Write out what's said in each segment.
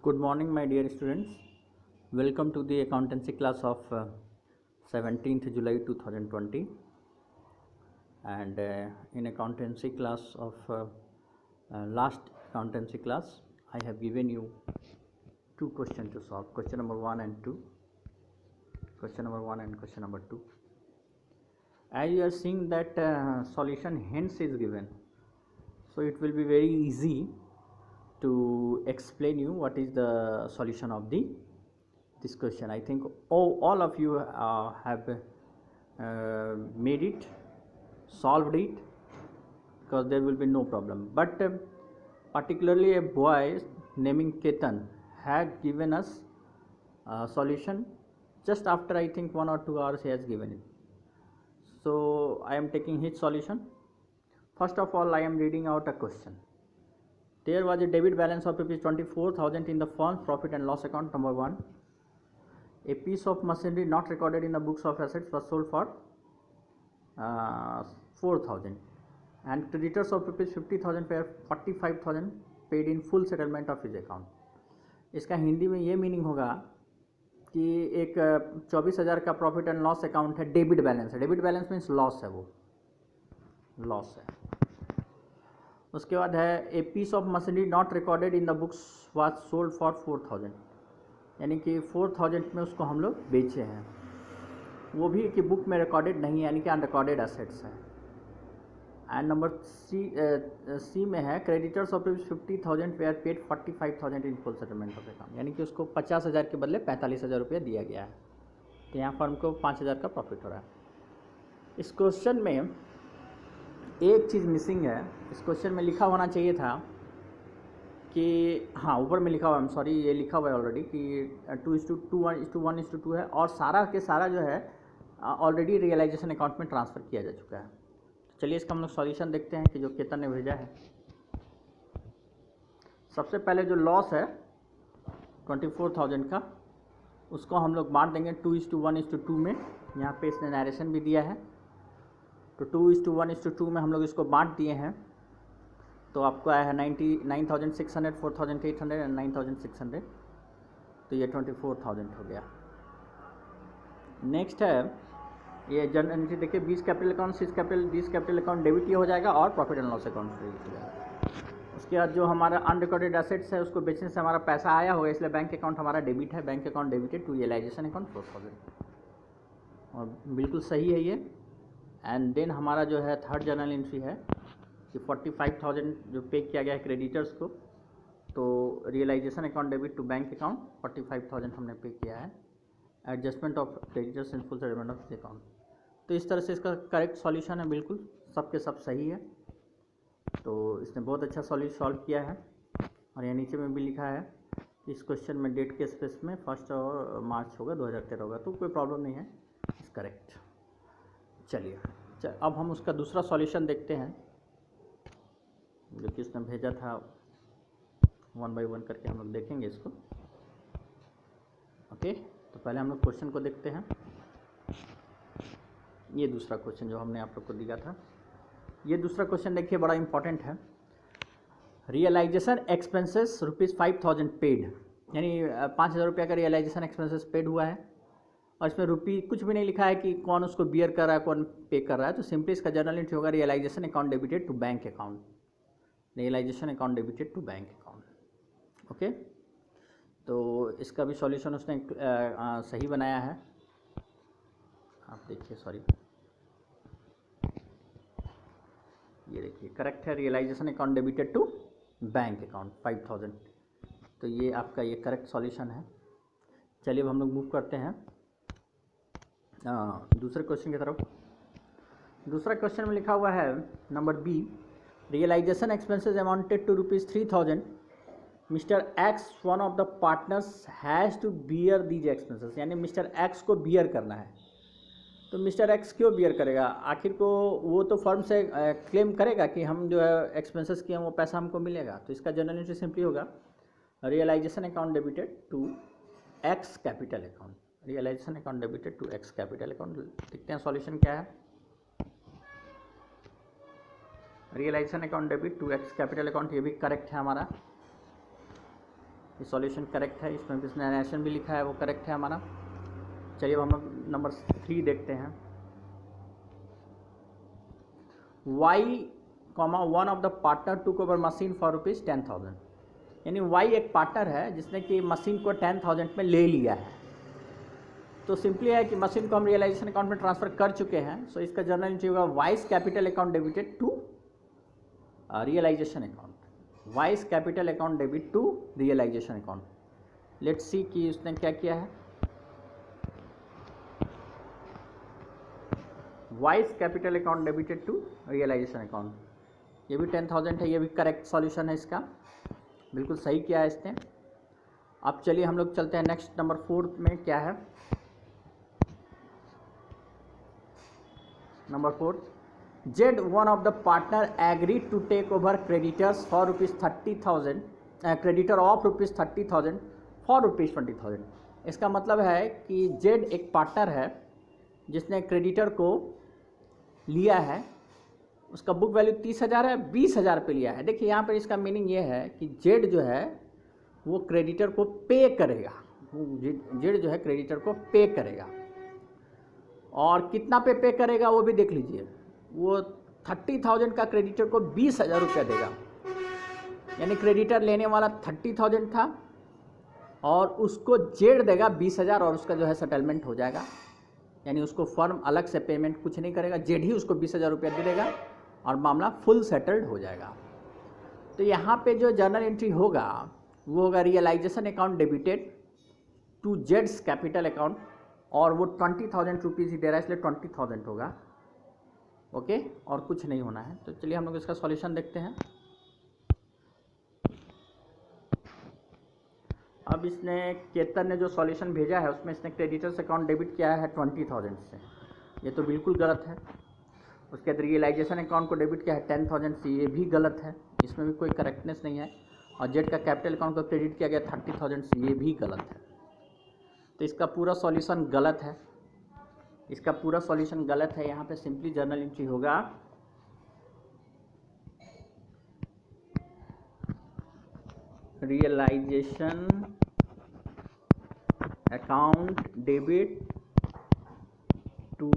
Good morning, my dear students. Welcome to the accountancy class of 17th July 2020. And in accountancy class of last accountancy class, I have given you two questions to solve. Question number 1 and 2. Question number 1 and question number 2. As you are seeing that solution hints is given, so it will be very easy to explain you what is the solution of this question. I think all of you have made it, solved it, because there will be no problem. But particularly a boy naming Ketan had given us a solution just after I think 1 or 2 hours he has given it. So I am taking his solution. First of all, I am reading out a question. There was a debit balance of rupees 24,000 in the firm's profit and loss account. Number 1. A piece of machinery not recorded in the books of assets was sold for 4,000, and creditors of rupees 50,000 were 45,000 paid in full settlement of his account. इसका हिंदी में ये meaning होगा कि एक 24,000 का profit and loss account है, debit balance है. Debit balance means loss है, वो लॉस है. उसके बाद है a piece of machinery not recorded in the books was sold for 4,000, यानी कि 4,000 में उसको हम लोग बेचे हैं, वो भी कि बुक में रिकॉर्डेड नहीं है, यानी कि अनरिकॉर्डेड एसेट्स है. एंड नंबर सी में है creditors of 50,000 were paid 45,000 in full settlement of account, यानी कि उसको 50,000 के बदले 45,000 रुपया दिया गया है. तो यहाँ फर्म को 5,000 का प्रॉफिट हो रहा है. इस क्वेश्चन में एक चीज़ मिसिंग है. इस क्वेश्चन में लिखा होना चाहिए था कि हाँ, ऊपर में लिखा हुआ है, सॉरी, ये लिखा हुआ है ऑलरेडी कि 2:2 1:1:2 है, और सारा के सारा जो है ऑलरेडी रियलाइजेशन अकाउंट में ट्रांसफ़र किया जा चुका है. चलिए इसका हम लोग सॉल्यूशन देखते हैं कि जो केतन ने भेजा है. सबसे पहले जो लॉस है 24,000 का, उसको हम लोग बांट देंगे 2:1:2 में. यहाँ पे इसने नरेशन भी दिया है, तो 2:1:2 में हम लोग इसको बांट दिए हैं. तो आपको आया है 9,600, 4,800 एंड 9,600, तो ये 24,000 हो गया. नेक्स्ट है ये जनरल एंट्री. देखिए 20 capital account, 6 capital, 20 capital account debit ये हो जाएगा और profit and loss account credit हो जाएगा. उसके बाद जो हमारा अनरिकॉर्डेड एसेट्स है उसको बेचने से हमारा पैसा आया होगा, इसलिए बैंक अकाउंट हमारा डेबिट है. Bank account debited to realisation account 4,000, और बिल्कुल सही है ये. एंड देन हमारा जो है थर्ड जर्नल एंट्री है कि 45,000 जो पे किया गया है क्रेडिटर्स को, तो realisation account debit to bank account 45,000 हमने पे किया है. Adjustment of creditors in full settlement of account. तो इस तरह से इसका करेक्ट सॉल्यूशन है, बिल्कुल सब के सब सही है. तो इसने बहुत अच्छा सॉल्व किया है. और यहाँ नीचे में भी लिखा है कि इस क्वेश्चन में डेट के स्पेस में 1 मार्च होगा, 2013 होगा, तो कोई प्रॉब्लम नहीं है, इट्स करेक्ट. चलिए अब हम उसका दूसरा सॉल्यूशन देखते हैं जो कि इसने भेजा था. 1 बाय 1 करके हम लोग देखेंगे इसको. ओके, तो पहले हम लोग क्वेश्चन को देखते हैं. ये दूसरा क्वेश्चन जो हमने आप लोग को दिया था, ये दूसरा क्वेश्चन देखिए बड़ा इंपॉर्टेंट है. रियलाइजेशन एक्सपेंसेस ₹5,000 पेड, यानी 5,000 रुपये का रियलाइजेशन एक्सपेंसेस पेड हुआ है, और इसमें रुपी कुछ भी नहीं लिखा है कि कौन उसको बियर कर रहा है, कौन पे कर रहा है. तो सिंपली इसका जर्नल एंट्री होगा realisation account debited to bank account. Realisation account debited to bank account. Okay, तो इसका भी सॉल्यूशन उसने सही बनाया है. आप देखिए, सॉरी, ये देखिए करेक्ट है. Realisation account debited to bank account 5,000, तो ये आपका ये करेक्ट सॉल्यूशन है. चलिए अब हम लोग मूव करते हैं दूसरे क्वेश्चन की तरफ. दूसरा क्वेश्चन में लिखा हुआ है number B, realisation expenses amounted to ₹3,000. Mister X one of the partners has to bear these expenses, यानी मिस्टर एक्स को बियर करना है. तो मिस्टर एक्स क्यों बियर करेगा? आखिर को वो तो फर्म से क्लेम करेगा कि हम जो है एक्सपेंसेस किए हैं वो पैसा हमको मिलेगा. तो इसका जर्नल एंट्री सिंपली होगा realisation account debited to X capital account. Realisation account debited to X capital account. देखते हैं सॉल्यूशन क्या है. Realisation account debit to X capital account, ये भी करेक्ट है हमारा. ये सॉल्यूशन करेक्ट है, इसमें बिजनेस भी लिखा है वो करेक्ट है हमारा। चलिए अब हम लोग नंबर 3 देखते हैं। Y comma one of the partner took over machine for ₹10,000, यानी वाई एक पार्टनर है जिसने कि मशीन को 10,000 में ले लिया है। तो सिंपली है कि मशीन को हम रियलाइजेशन अकाउंट में ट्रांसफर कर चुके हैं, सो इसका जर्नल एंट्री होगा Y's capital account debited to realisation account, Y's capital account debit to realisation account. Let's see कि उसने क्या किया है। Y's capital account debited to realisation account, ये भी 10,000 है, ये भी करेक्ट सॉल्यूशन है इसका, बिल्कुल सही किया है इसने। अब चलिए हम लोग चलते हैं नेक्स्ट नंबर 4 में क्या है। Number 4, Z one of the partner agreed to take over creditors for ₹30,000, creditor of ₹30,000 for ₹20,000। इसका मतलब है कि जेड एक पार्टनर है जिसने क्रेडिटर को लिया है, उसका बुक वैल्यू 30,000 है, 20,000 पे लिया है। देखिए यहाँ पर इसका मीनिंग ये है कि जेड जो है वो क्रेडिटर को पे करेगा, जेड जो है क्रेडिटर को पे करेगा, और कितना पे करेगा वो भी देख लीजिए। वो 30,000 का क्रेडिटर को 20,000 रुपया देगा, यानी क्रेडिटर लेने वाला 30,000 था और उसको जेड देगा 20,000 और उसका जो है सेटलमेंट हो जाएगा, यानी उसको फर्म अलग से पेमेंट कुछ नहीं करेगा, जेड ही उसको 20,000 रुपया दे देगा और मामला फुल सेटल्ड हो जाएगा। तो यहाँ पे जो जर्नल एंट्री होगा वो होगा रियलाइजेशन अकाउंट डेबिटेड टू जेड्स कैपिटल अकाउंट, और वो 20,000 रुपीज़ ही दे रहा है इसलिए 20,000 होगा। ओके, और कुछ नहीं होना है। तो चलिए हम लोग इसका सॉल्यूशन देखते हैं। अब इसने केतन ने जो सॉल्यूशन भेजा है उसमें इसने क्रेडिटर्स अकाउंट डेबिट किया है 20,000 से, ये तो बिल्कुल गलत है। उसके बाद रियलाइजेशन अकाउंट को डेबिट किया है 10,000 से, ये भी गलत है, इसमें भी कोई करेक्टनेस नहीं है। और जेड का कैपिटल अकाउंट को क्रेडिट किया गया 30,000 से, ये भी गलत है। तो इसका पूरा सॉल्यूशन गलत है, इसका पूरा सॉल्यूशन गलत है। यहाँ पे सिंपली जर्नल एंट्री होगा रियलाइजेशन अकाउंट डेबिट टू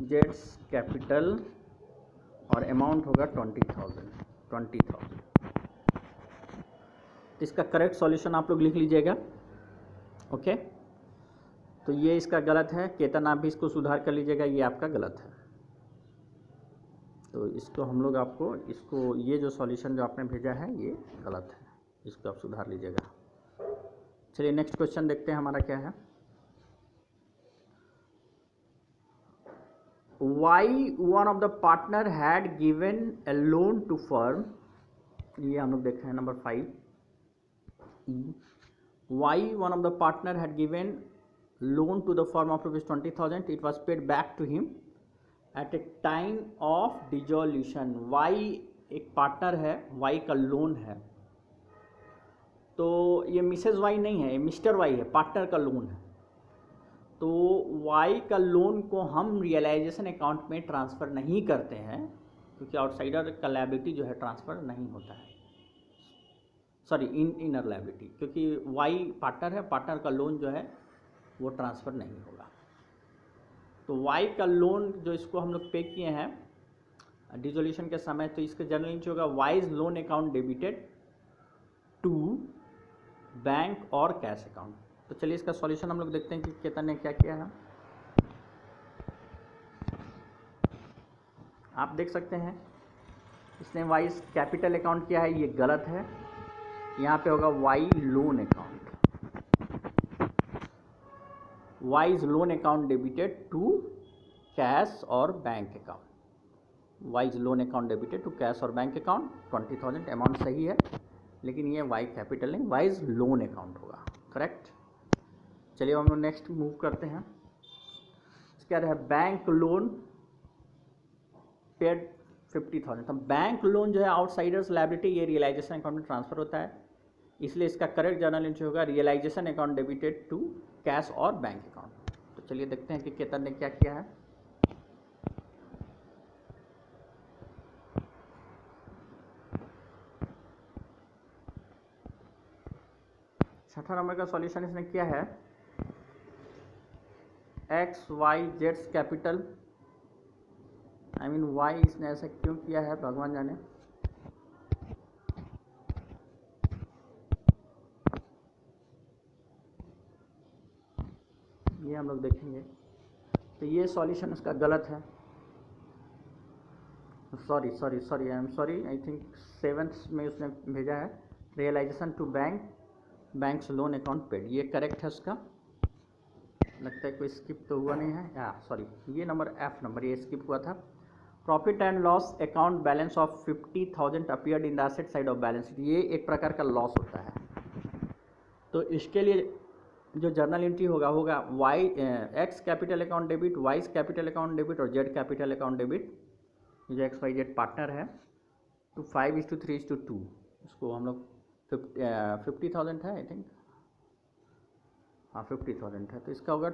जेड्स कैपिटल और अमाउंट होगा 20,000। इसका करेक्ट सॉल्यूशन आप लोग लिख लीजिएगा। ओके, तो ये इसका गलत है। केतन आप भी इसको सुधार कर लीजिएगा, ये आपका गलत है। तो इसको हम लोग आपको इसको ये जो सॉल्यूशन जो आपने भेजा है ये गलत है, इसको आप सुधार लीजिएगा। चलिए नेक्स्ट क्वेश्चन देखते हैं हमारा क्या है। Y one of the partner had given a loan to firm, ये हम लोग देख रहे हैं number 5। Y one of the partner had given loan to the firm of ₹20,000, it was paid back to him at a time of dissolution। Y एक partner है, Y का loan है, तो ये मिसेज वाई नहीं है, ये मिस्टर वाई है, पार्टनर का लोन है। तो Y का लोन को हम रियलाइजेशन अकाउंट में ट्रांसफ़र नहीं करते हैं क्योंकि आउटसाइडर का लायबिलिटी जो है ट्रांसफ़र नहीं होता है, सॉरी इनर लायबिलिटी, क्योंकि Y पार्टनर है, पार्टनर का लोन जो है वो ट्रांसफ़र नहीं होगा। तो वाई का लोन जो इसको हम लोग पे किए हैं डिसोल्यूशन के समय, तो इसका जर्नल एंट्री होगा Y's loan account debited to bank और कैश अकाउंट। तो चलिए इसका सॉल्यूशन हम लोग देखते हैं कि केतन ने क्या किया है। आप देख सकते हैं इसने वाइज कैपिटल अकाउंट किया है, ये गलत है। यहाँ पे होगा Y loan account, Y's loan account debited to cash और bank account, Y's loan account debited to cash और बैंक अकाउंट 20,000 अमाउंट सही है, लेकिन ये वाई कैपिटल नहीं, वाइज लोन अकाउंट होगा, करेक्ट। चलिए हम लोग नेक्स्ट मूव करते हैं। इसके बाद है बैंक लोन पेड 50,000। तो बैंक लोन जो है आउटसाइडर्स लायबिलिटी, ये रियलाइजेशन अकाउंट में ट्रांसफर होता है, इसलिए इसका करेक्ट जर्नल एंट्री होगा realisation account debited to cash और बैंक अकाउंट। तो चलिए देखते हैं कि केतन ने क्या किया है। छठा नंबर का सॉल्यूशन इसने किया है एक्स वाई जेड्स कैपिटल, आई मीन वाई इसने ऐसा क्यों किया है भगवान जाने। ये हम लोग देखेंगे। तो ये सॉल्यूशन इसका गलत है। Sorry I am sorry, I think 7th में उसने भेजा है realisation to bank's loan account paid, ये करेक्ट है उसका। लगता है कोई स्किप तो हुआ नहीं है, या सॉरी ये नंबर F नंबर ये स्किप हुआ था। Profit and loss account balance of 50,000 appeared in the asset side of balance sheet, ये एक प्रकार का लॉस होता है। तो इसके लिए जो जर्नल एंट्री होगा Y X capital account debit, Y capital account debit और जेड कैपिटल अकाउंट डेबिट। जो एक्स वाई जेड पार्टनर है तो 5:3:2 इसको हम लोग 50,000 है आई थिंक, हाँ 50,000 है। तो इसका होगा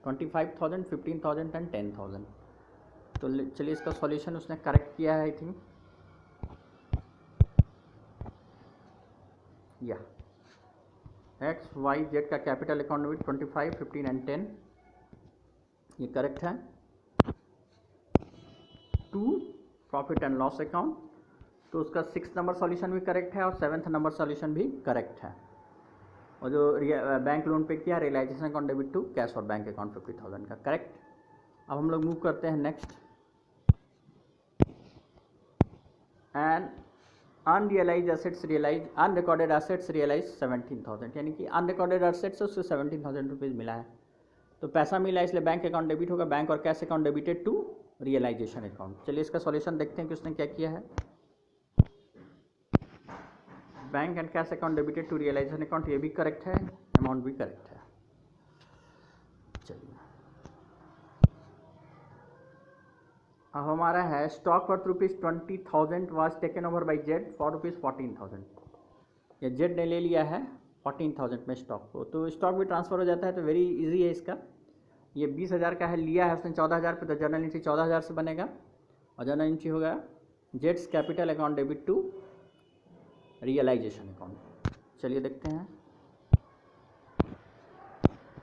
25,000, 15,000 एंड 10,000। तो चलिए इसका सॉल्यूशन उसने करेक्ट किया है आई थिंक, या एक्स वाई जेड का कैपिटल अकाउंट डेबिट 25, 15 एंड 10, ये करेक्ट है। 2 प्रॉफिट एंड लॉस अकाउंट, तो उसका 6th नंबर सॉल्यूशन भी करेक्ट है और 7th नंबर सॉल्यूशन भी करेक्ट है। और जो बैंक लोन पे किया realisation account debit to cash और बैंक अकाउंट 50,000 का करेक्ट। अब हम लोग मूव करते हैं next, and unrealised assets realised, unrecorded assets realised 17,000, यानी कि अनरिकॉर्डेड एसेट्स से उससे 17,000 रुपीज़ मिला है। तो पैसा मिला इसलिए बैंक अकाउंट डेबिट होगा, बैंक और cash account debited to realisation account. चलिए इसका सॉल्यूशन देखते हैं कि उसने क्या किया है। Bank and cash account debited to realisation account, ये भी करेक्ट है, अमाउंट भी करेक्ट है। चलिए अब हमारा है stock worth ₹20,000 was taken over by Z for ₹14,000। या जेड ने ले लिया है 14,000 में स्टॉक को, तो स्टॉक भी ट्रांसफ़र हो जाता है, तो वेरी इजी है इसका। ये 20,000 का है, लिया है उसने 14,000 पे, तो जर्नल एंट्री 14,000 से बनेगा और जर्नल एंट्री होगा जेड्स capital account debit to realisation account. चलिए देखते हैं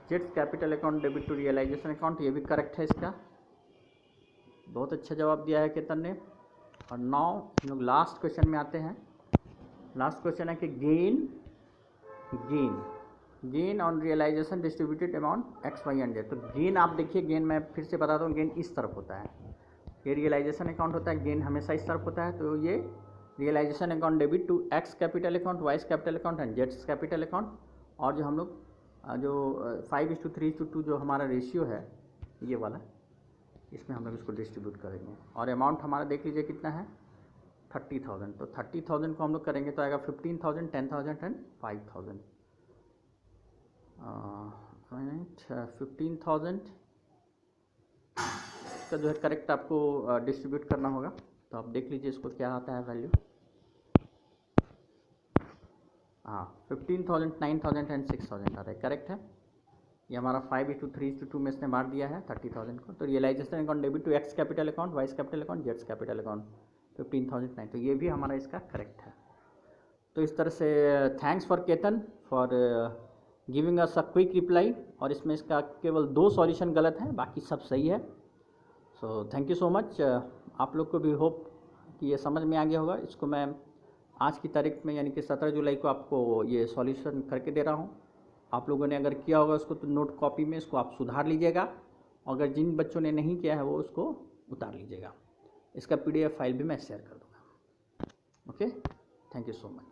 जेड्स capital account debit to realisation account, ये भी करेक्ट है इसका। बहुत अच्छा जवाब दिया है केतन ने। और नाउ हम लोग लास्ट क्वेश्चन में आते हैं। लास्ट क्वेश्चन है कि gain on realisation distributed amount X Y and Z. तो गेन आप देखिए, गेन मैं फिर से बताता हूँ, गेन इस तरफ होता है, ये रियलाइजेशन अकाउंट होता है, गेन हमेशा इस तरफ होता है। तो ये realisation account debit to X capital account, Y's capital account and जेड्स कैपिटल अकाउंट। और जो हम लोग जो 5:3:2 जो हमारा रेशियो है ये वाला, इसमें हम लोग इसको डिस्ट्रीब्यूट करेंगे। और अमाउंट हमारा देख लीजिए कितना है 30,000। तो 30,000 को हम लोग करेंगे तो आएगा 15,000, 10,000 एंड 5,000। 15,000 का जो है करेक्ट आपको डिस्ट्रीब्यूट करना होगा। तो आप देख लीजिए इसको क्या आता है वैल्यू। हाँ 15,000, 9,000 एंड 6,000 आता है, करेक्ट है। ये हमारा 5:3:2 में इसने मार दिया है 30,000 को। तो realisation account debit to X capital account, Y's capital account, जेड्स कैपिटल अकाउंट 15,009, तो ये भी हमारा इसका करेक्ट है। तो इस तरह से thanks for Ketan for giving us a quick reply. और इसमें इसका केवल 2 सॉल्यूशन गलत हैं, बाकी सब सही है। So thank you so much. आप लोग को भी होप कि ये समझ में आ गया होगा। इसको मैं आज की तारीख में यानी कि 17 जुलाई को आपको ये सॉल्यूशन करके दे रहा हूँ। आप लोगों ने अगर किया होगा उसको तो नोट कॉपी में इसको आप सुधार लीजिएगा। अगर जिन बच्चों ने नहीं किया है वो उसको उतार लीजिएगा। इसका PDF फाइल भी मैं शेयर कर दूँगा। Okay, thank you so much.